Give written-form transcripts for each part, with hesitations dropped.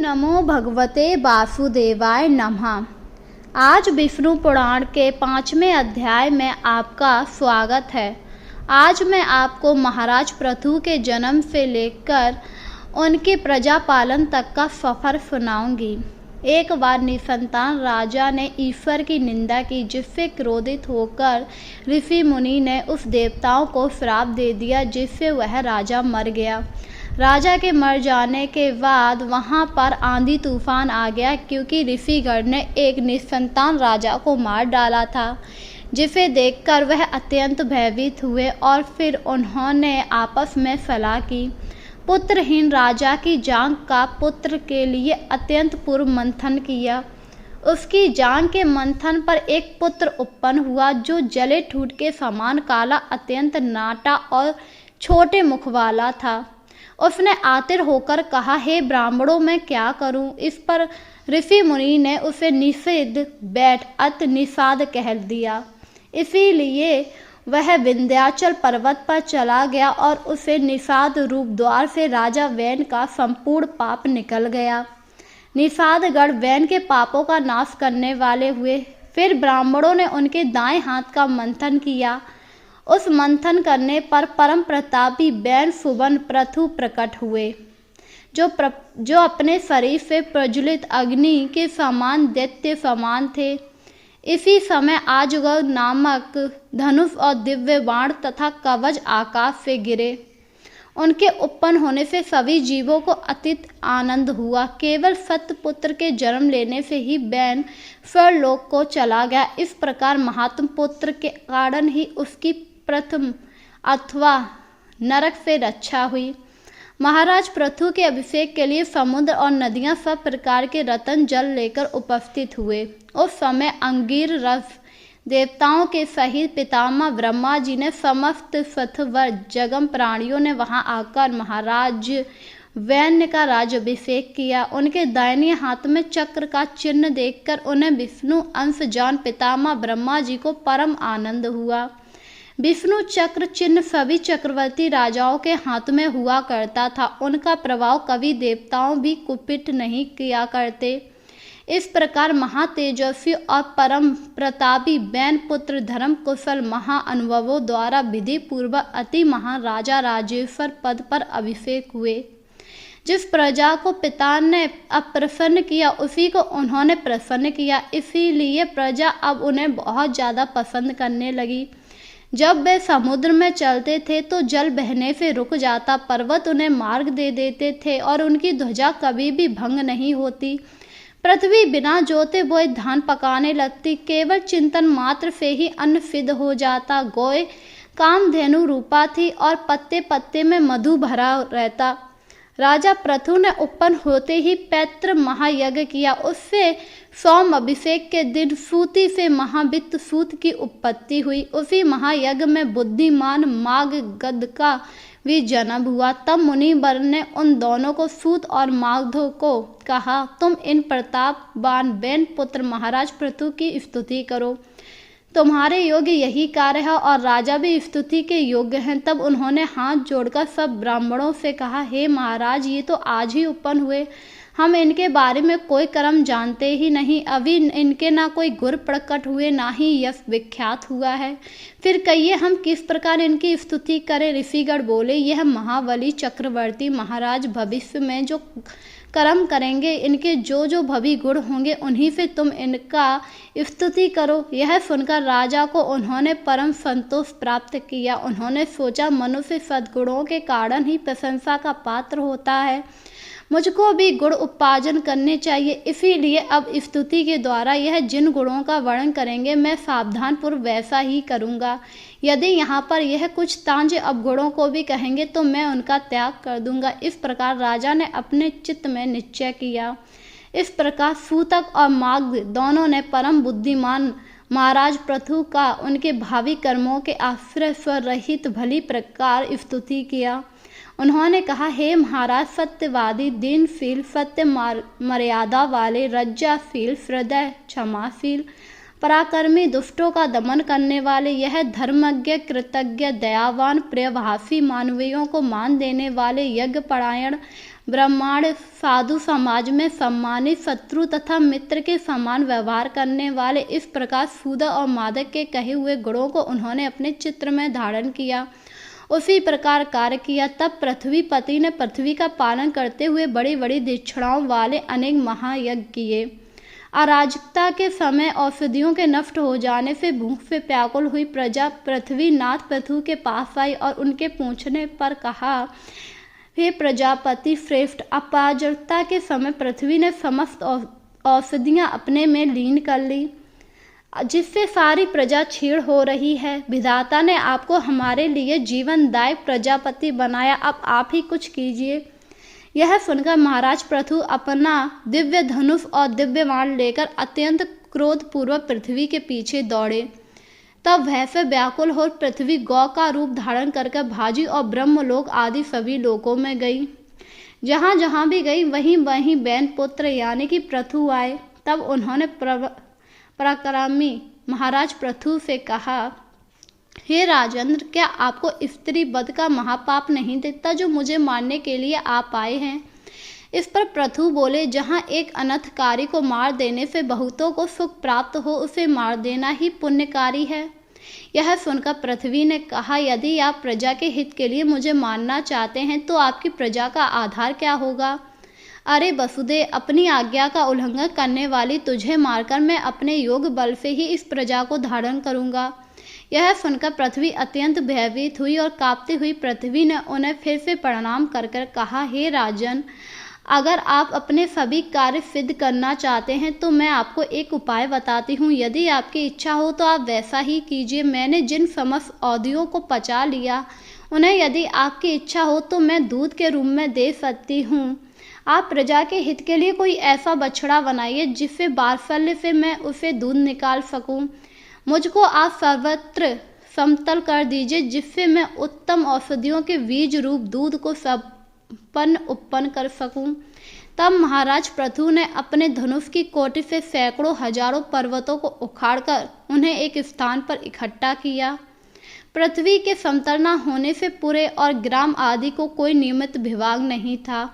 नमो भगवते वासुदेवाय नमः। आज विष्णु पुराण के 5वें अध्याय में आपका स्वागत है। आज मैं आपको महाराज पृथु के जन्म से लेकर उनके प्रजा पालन तक का सफर सुनाऊंगी। एक बार निसंतान राजा ने ईश्वर की निंदा की, जिससे क्रोधित होकर ऋषि मुनि ने उस देवताओं को श्राप दे दिया, जिससे वह राजा मर गया। राजा के मर जाने के बाद वहां पर आंधी तूफान आ गया, क्योंकि ऋषिगण ने एक निसंतान राजा को मार डाला था, जिसे देखकर वह अत्यंत भयभीत हुए और फिर उन्होंने आपस में सलाह की। पुत्रहीन राजा की जांघ का पुत्र के लिए अत्यंत पूर्व मंथन किया। उसकी जांघ के मंथन पर एक पुत्र उत्पन्न हुआ, जो जले ठूठ के समान काला, अत्यंत नाटा और छोटे मुख वाला था। उसने आतिर होकर कहा, हे ब्राह्मणों, मैं क्या करूं? इस पर ऋषि मुनि ने उसे निषेध बैठ अत निषाद कह दिया। इसीलिए वह विंध्याचल पर्वत पर चला गया और उसे निषाद रूप द्वार से राजा वैन का संपूर्ण पाप निकल गया। निषादगढ़ वैन के पापों का नाश करने वाले हुए। फिर ब्राह्मणों ने उनके दाएं हाथ का मंथन किया। उस मंथन करने पर परम प्रतापी वैन सुवन पृथु प्रकट हुए, जो अपने शरीर से प्रज्वलित अग्नि के समान दैत्य समान थे। इसी समय आजगर नामक धनुष और दिव्य बाण तथा कवच आकाश से गिरे। उनके उत्पन्न होने से सभी जीवों को अतीत आनंद हुआ। केवल सत्यपुत्र के जन्म लेने से ही वैन स्वर्लोक को चला गया। इस प्रकार महात्म पुत्र के कारण ही उसकी प्रथम अथवा नरक से रक्षा हुई। महाराज पृथु के अभिषेक के लिए समुद्र और नदियां सब प्रकार के रतन जल लेकर उपस्थित हुए। उस समय अंगीर रस देवताओं के सहित पितामह ब्रह्मा जी ने समस्त सत्वर जगम प्राणियों ने वहां आकर महाराज वैन्य का राजाभिषेक किया। उनके दाहिने हाथ में चक्र का चिन्ह देखकर उन्हें विष्णु अंश जान पितामह ब्रह्मा जी को परम आनंद हुआ। विष्णु चक्र चिन्ह सभी चक्रवर्ती राजाओं के हाथ में हुआ करता था। उनका प्रभाव कभी देवताओं भी कुपित नहीं किया करते। इस प्रकार महातेजस्वी और परम प्रतापी वैन पुत्र धर्म कुशल महाअनुभवों द्वारा विधि पूर्वक अति महान राजा राजेश्वर पद पर अभिषेक हुए। जिस प्रजा को पिता ने अप्रसन्न किया, उसी को उन्होंने प्रसन्न किया। इसीलिए प्रजा अब उन्हें बहुत ज्यादा पसंद करने लगी। जब वे समुद्र में चलते थे तो जल बहने से रुक जाता, पर्वत उन्हें मार्ग दे देते थे और उनकी ध्वजा कभी भी भंग नहीं होती। पृथ्वी बिना जोते बोए धान पकाने लगती। केवल चिंतन मात्र से ही अन्न सिद्ध हो जाता। गोए कामधेनु रूपा थी और पत्ते पत्ते में मधु भरा रहता। राजा पृथु ने उत्पन्न होते ही पैतृ महायज्ञ किया। उससे सोम अभिषेक के दिन सूति से महावित्त सूत की उत्पत्ति हुई। उसी महायज्ञ में बुद्धिमान माघ गद का भी जन्म हुआ। तब मुनिवर ने उन दोनों को सूत और माघ को कहा, तुम इन प्रतापवान वैन पुत्र महाराज पृथु की स्तुति करो। तुम्हारे योग्य यही कार्य है और राजा भी स्तुति के योग्य हैं। तब उन्होंने हाथ जोड़कर सब ब्राह्मणों से कहा, हे महाराज, ये तो आज ही उत्पन्न हुए। हम इनके बारे में कोई कर्म जानते ही नहीं। अभी इनके ना कोई गुर प्रकट हुए, ना ही यश विख्यात हुआ है। फिर कहिए हम किस प्रकार इनकी स्तुति करें। ऋषिगण बोले, यह महाबली चक्रवर्ती महाराज भविष्य में जो कर्म करेंगे, इनके जो जो भवी गुण होंगे, उन्हीं से तुम इनका स्तुति करो। यह सुनकर राजा को उन्होंने परम संतोष प्राप्त किया। उन्होंने सोचा, मनुष्य सद्गुणों के कारण ही प्रशंसा का पात्र होता है। मुझको भी गुण उपार्जन करने चाहिए। इसीलिए अब स्तुति के द्वारा यह जिन गुणों का वर्णन करेंगे, मैं सावधान पूर्व वैसा ही करूँगा। यदि यहाँ पर यह कुछ तांज अवगुणों को भी कहेंगे तो मैं उनका त्याग कर दूंगा। इस प्रकार राजा ने अपने चित्त में निश्चय किया। इस प्रकार सूतक और माघ दोनों ने परम बुद्धिमान महाराज पृथु का उनके भावी कर्मों के आश्रय स्वरहित भली प्रकार स्तुति किया। उन्होंने कहा, हे महाराज, सत्यवादी, दीनशील, सत्य मर्यादा वाले, लज्जाशील, हृदय क्षमाशील, पराक्रमी, दुष्टों का दमन करने वाले, यह धर्मज्ञ, कृतज्ञ, दयावान, प्रियभाषी, मानवीयों को मान देने वाले, यज्ञ परायण, ब्राह्मण साधु समाज में सम्मानित, शत्रु तथा मित्र के समान व्यवहार करने वाले, इस प्रकार सूदा और मादक के कहे हुए गुणों को उन्होंने अपने चित्र में धारण किया, उसी प्रकार कार्य किया। तब पृथ्वीपति ने पृथ्वी का पालन करते हुए बड़ी बड़ी दीक्षाओं वाले अनेक महायज्ञ किए। अराजकता के समय औषधियों के नष्ट हो जाने से भूख से व्याकुल हुई प्रजा पृथ्वीनाथ पृथु के पास आई और उनके पूछने पर कहा, हे प्रजापति श्रेष्ठ, अपारगता के समय पृथ्वी ने समस्त औषधियां अपने में लीन कर ली, जिससे सारी प्रजा क्षीण हो रही है। विधाता ने आपको हमारे लिए जीवनदायक प्रजापति बनाया, अब आप ही कुछ कीजिए। यह सुनकर महाराज पृथु अपना दिव्य धनुष और दिव्य बाण लेकर अत्यंत क्रोधपूर्वक पृथ्वी के पीछे दौड़े। तब वह से व्याकुल हो पृथ्वी गौ का रूप धारण करके भाजी और ब्रह्मलोक आदि सभी लोकों में गई। जहाँ जहाँ भी गई वहीं वहीं बैन पुत्र यानी कि पृथु आए। तब उन्होंने पराक्रमी महाराज पृथु से कहा, हे राजेंद्र, क्या आपको स्त्री वध का महापाप नहीं दिखता जो मुझे मारने के लिए आप आए हैं? इस पर पृथु बोले, जहाँ एक अनर्थकारी को मार देने से बहुतों को सुख प्राप्त हो, उसे मार देना ही पुण्यकारी है। यह सुनकर पृथ्वी ने कहा, यदि आप प्रजा के हित के लिए मुझे मारना चाहते हैं तो आपकी प्रजा का आधार क्या होगा? अरे वसुदेव, अपनी आज्ञा का उल्लंघन करने वाली तुझे मारकर मैं अपने योग बल से ही इस प्रजा को धारण करूंगा। यह सुनकर पृथ्वी अत्यंत भयभीत हुई और कांपती हुई पृथ्वी ने उन्हें फिर से प्रणाम कर कहा, हे राजन, अगर आप अपने सभी कार्य सिद्ध करना चाहते हैं तो मैं आपको एक उपाय बताती हूँ। यदि आपकी इच्छा हो तो आप वैसा ही कीजिए। मैंने जिन समस्त औषधियों को पचा लिया उन्हें यदि आपकी इच्छा हो तो मैं दूध के रूप में दे सकती हूँ। आप प्रजा के हित के लिए कोई ऐसा बछड़ा बनाइए जिससे वात्सल्य से मैं उसे दूध निकाल सकूं। मुझको आप सर्वत्र समतल कर दीजिए जिससे मैं उत्तम औषधियों के बीज रूप दूध को उत्पन्न कर सकूं। तब महाराज पृथु ने अपने धनुष की कोटि से सैकड़ों हजारों पर्वतों को उखाड़कर उन्हें एक स्थान पर इकट्ठा किया। पृथ्वी के समतल न होने से पुरे और ग्राम आदि को कोई नियमित विभाग नहीं था।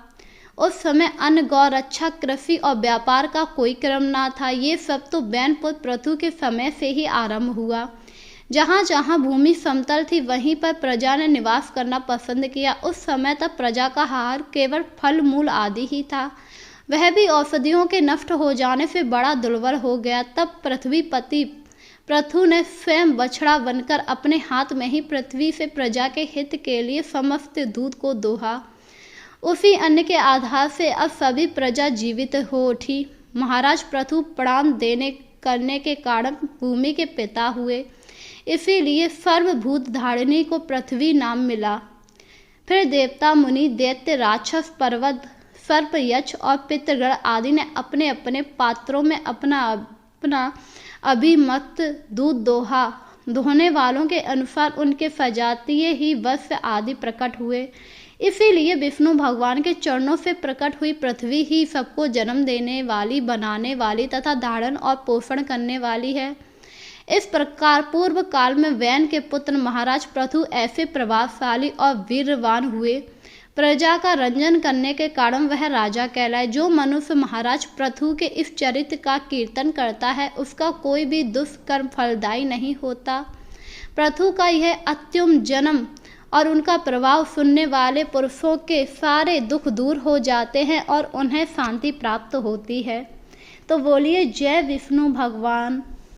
उस समय अन्न, गौ रक्षा, कृषि और व्यापार का कोई क्रम न था। ये सब तो बैनपुत्र पृथु के समय से ही आरंभ हुआ। जहाँ जहाँ भूमि समतल थी वहीं पर प्रजा ने निवास करना पसंद किया। उस समय तक प्रजा का आहार केवल फल मूल आदि ही था, वह भी औषधियों के नष्ट हो जाने से बड़ा दुर्बल हो गया। तब पृथ्वीपति पृथु ने स्वयं बछड़ा बनकर अपने हाथ में ही पृथ्वी से प्रजा के हित के लिए समस्त दूध को दोहा। उसी अन्न के आधार से अब सभी प्रजा जीवित हो उठी। महाराज पृथु प्राण करने के कारण भूमि के पिता हुए, इसीलिए सर्वभूत धारिणी को पृथ्वी नाम मिला। फिर देवता, मुनि, दैत्य, राक्षस, पर्वत, सर्प, यक्ष और पितृगण आदि ने अपने अपने पात्रों में अपना अपना अभिमत दूध दोहने वालों के अनुसार उनके सजातीय ही वत्स आदि प्रकट हुए। इसीलिए विष्णु भगवान के चरणों से प्रकट हुई पृथ्वी ही सबको जन्म देने वाली, बनाने वाली तथा धारण और पोषण करने वाली है। इस प्रकार पूर्व काल में वैन के पुत्र महाराज पृथु ऐसे प्रभावशाली और वीरवान हुए। प्रजा का रंजन करने के कारण वह राजा कहलाए। जो मनुष्य महाराज पृथु के इस चरित्र का कीर्तन करता है उसका कोई भी दुष्कर्म फलदायी नहीं होता। पृथु का यह अत्युम जन्म और उनका प्रभाव सुनने वाले पुरुषों के सारे दुख दूर हो जाते हैं और उन्हें शांति प्राप्त होती है। तो बोलिए जय विष्णु भगवान।